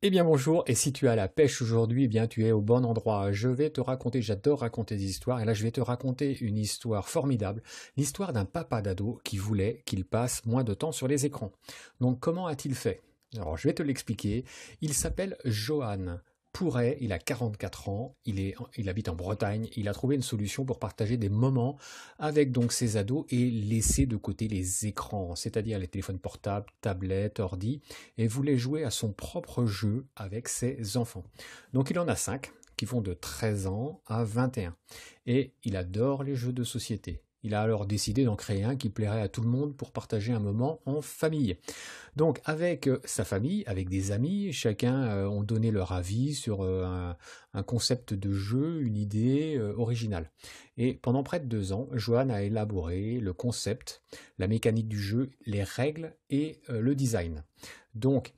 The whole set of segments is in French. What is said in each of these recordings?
Eh bien bonjour, et si tu es à la pêche aujourd'hui, eh bien tu es au bon endroit. Je vais te raconter, j'adore raconter des histoires, et là je vais te raconter une histoire formidable, l'histoire d'un papa d'ado qui voulait qu'il passe moins de temps sur les écrans. Donc comment a-t-il fait? Alors je vais te l'expliquer. Il s'appelle Johan. Pourret, il a 44 ans, il habite en Bretagne, il a trouvé une solution pour partager des moments avec donc ses ados et laisser de côté les écrans, c'est-à-dire les téléphones portables, tablettes, ordi, et voulait jouer à son propre jeu avec ses enfants. Donc il en a 5 qui vont de 13 ans à 21. Et il adore les jeux de société. Il a alors décidé d'en créer un qui plairait à tout le monde pour partager un moment en famille. Donc avec sa famille, avec des amis, chacun ont donné leur avis sur un concept de jeu, une idée originale. Et pendant près de 2 ans, Johan a élaboré le concept, la mécanique du jeu, les règles et le design. Donc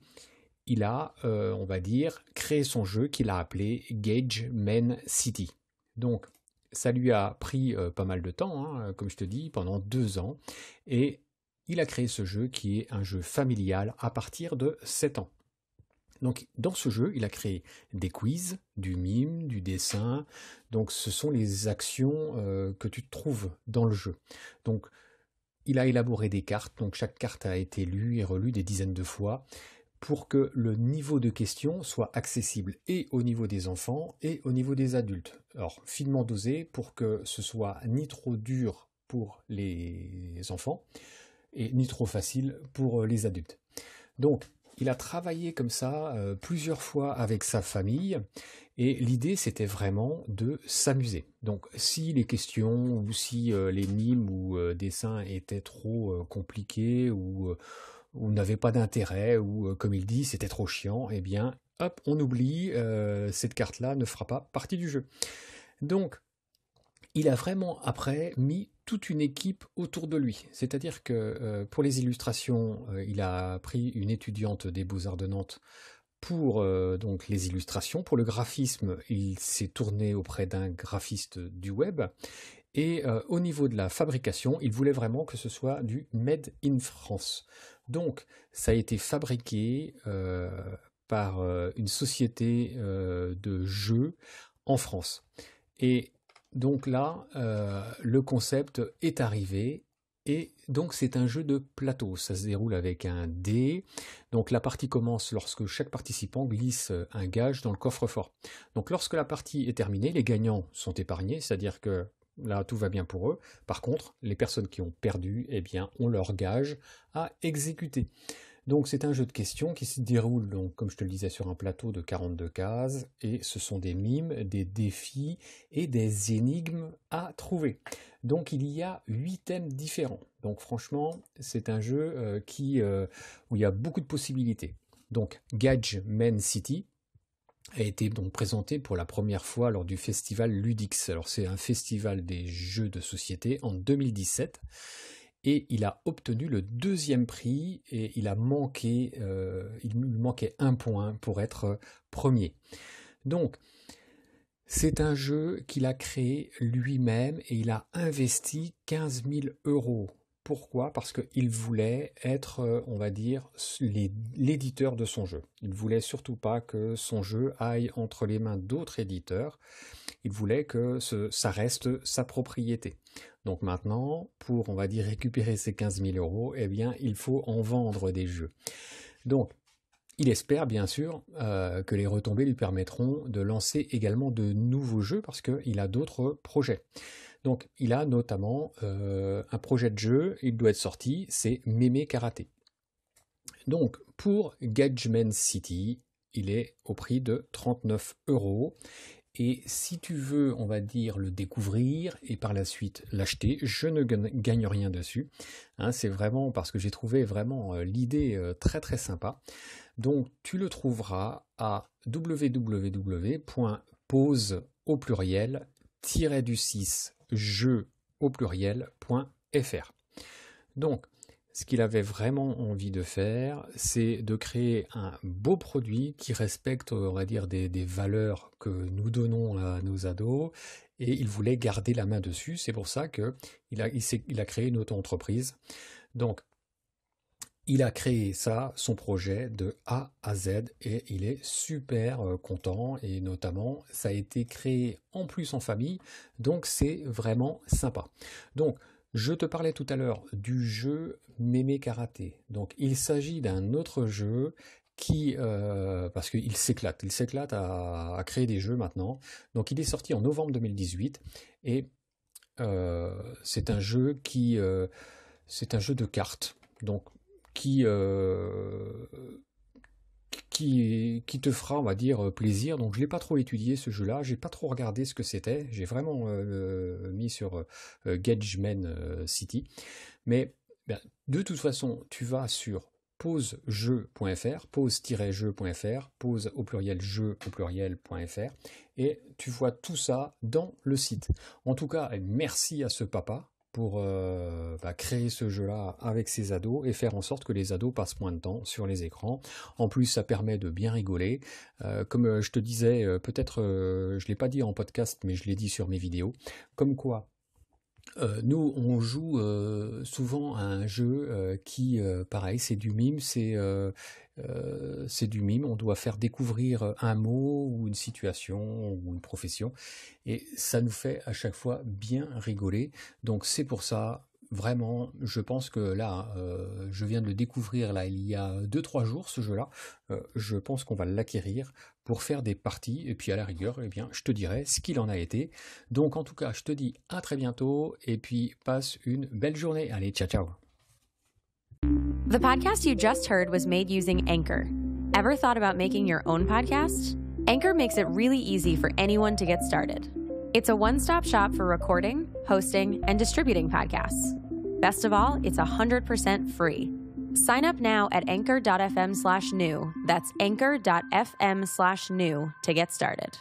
il a, on va dire, créé son jeu qu'il a appelé Gage Man City. Donc, ça lui a pris pas mal de temps, hein, comme je te dis, pendant 2 ans, et il a créé ce jeu qui est un jeu familial à partir de 7 ans. Donc, dans ce jeu, il a créé des quiz, du mime, du dessin. Donc, ce sont les actions que tu trouves dans le jeu. Donc, il a élaboré des cartes. Donc, chaque carte a été lue et relue des dizaines de fois pour que le niveau de question soit accessible et au niveau des enfants et au niveau des adultes. Alors, finement dosé pour que ce soit ni trop dur pour les enfants et ni trop facile pour les adultes. Donc, il a travaillé comme ça plusieurs fois avec sa famille et l'idée c'était vraiment de s'amuser. Donc si les questions ou si les mimes ou dessins étaient trop compliqués ou n'avaient pas d'intérêt ou comme il dit c'était trop chiant, eh bien hop on oublie, cette carte-là ne fera pas partie du jeu. Donc il a vraiment après mis toute une équipe autour de lui. C'est-à-dire que pour les illustrations, il a pris une étudiante des Beaux-Arts de Nantes pour donc les illustrations. Pour le graphisme, il s'est tourné auprès d'un graphiste du web. Et au niveau de la fabrication, il voulait vraiment que ce soit du Made in France. Donc, ça a été fabriqué par une société de jeux en France. Et donc là, le concept est arrivé. Et donc c'est un jeu de plateau, ça se déroule avec un dé. Donc la partie commence lorsque chaque participant glisse un gage dans le coffre-fort. Donc lorsque la partie est terminée, les gagnants sont épargnés, c'est-à-dire que là tout va bien pour eux. Par contre, les personnes qui ont perdu, eh bien, ont leur gage à exécuter. Donc c'est un jeu de questions qui se déroule, donc, comme je te le disais, sur un plateau de 42 cases, et ce sont des mimes, des défis et des énigmes à trouver. Donc il y a 8 thèmes différents. Donc franchement, c'est un jeu où il y a beaucoup de possibilités. Donc Gage Man City a été donc présenté pour la première fois lors du festival Ludix. Alors c'est un festival des jeux de société en 2017 et il a obtenu le deuxième prix et il lui manquait un point pour être premier. Donc, c'est un jeu qu'il a créé lui-même et il a investi 15 000 euros. Pourquoi? Parce qu'il voulait être, on va dire, l'éditeur de son jeu. Il voulait surtout pas que son jeu aille entre les mains d'autres éditeurs. Il voulait que ça reste sa propriété. Donc maintenant, pour, on va dire, récupérer ces 15 000 euros, eh bien, il faut en vendre des jeux. Donc, il espère bien sûr que les retombées lui permettront de lancer également de nouveaux jeux parce qu'il a d'autres projets. Donc, il a notamment un projet de jeu, il doit être sorti, c'est Mémé Karaté. Donc, pour Gadgeman City, il est au prix de 39 euros. Et si tu veux, on va dire, le découvrir et par la suite l'acheter, je ne gagne rien dessus. Hein, c'est vraiment parce que j'ai trouvé vraiment l'idée très très sympa. Donc tu le trouveras à www.pause au pluriel du 6 jeu au pluriel.fr. Donc ce qu'il avait vraiment envie de faire, c'est de créer un beau produit qui respecte, on va dire, des valeurs que nous donnons à nos ados, et il voulait garder la main dessus. C'est pour ça qu'il a créé une auto-entreprise. Donc, il a créé ça, son projet de A à Z, et il est super content, et notamment ça a été créé en plus en famille, donc c'est vraiment sympa. Donc je te parlais tout à l'heure du jeu Mémé Karaté. Donc il s'agit d'un autre jeu qui, parce qu'il s'éclate à créer des jeux maintenant. Donc il est sorti en novembre 2018 et c'est un jeu c'est un jeu de cartes. Donc qui, qui te fera, on va dire, plaisir. Donc je l'ai pas trop étudié ce jeu-là, j'ai pas trop regardé ce que c'était. J'ai vraiment mis sur Gadgeman City. Mais ben, de toute façon, tu vas sur pausejeu.fr, pause-jeu.fr, pause au pluriel jeu au pluriel.fr, et tu vois tout ça dans le site. En tout cas, merci à ce papa pour créer ce jeu-là avec ses ados et faire en sorte que les ados passent moins de temps sur les écrans. En plus, ça permet de bien rigoler. Comme je te disais, peut-être je ne l'ai pas dit en podcast, mais je l'ai dit sur mes vidéos, comme quoi nous, on joue souvent à un jeu qui, pareil, c'est du mime, c'est du mime. On doit faire découvrir un mot ou une situation ou une profession, et ça nous fait à chaque fois bien rigoler. Donc c'est pour ça, vraiment, je pense que là, je viens de le découvrir là il y a 2-3 jours ce jeu-là. Je pense qu'on va l'acquérir pour faire des parties, et puis à la rigueur, eh bien, je te dirai ce qu'il en a été. Donc en tout cas, je te dis à très bientôt, et puis passe une belle journée. Allez, ciao ciao. The podcast you just heard was made using Anchor. Ever thought about making your own podcast? Anchor makes it really easy for anyone to get started. It's a one-stop shop for recording, hosting, and distributing podcasts. Best of all, it's 100% free. Sign up now at anchor.fm/new. That's anchor.fm/new to get started.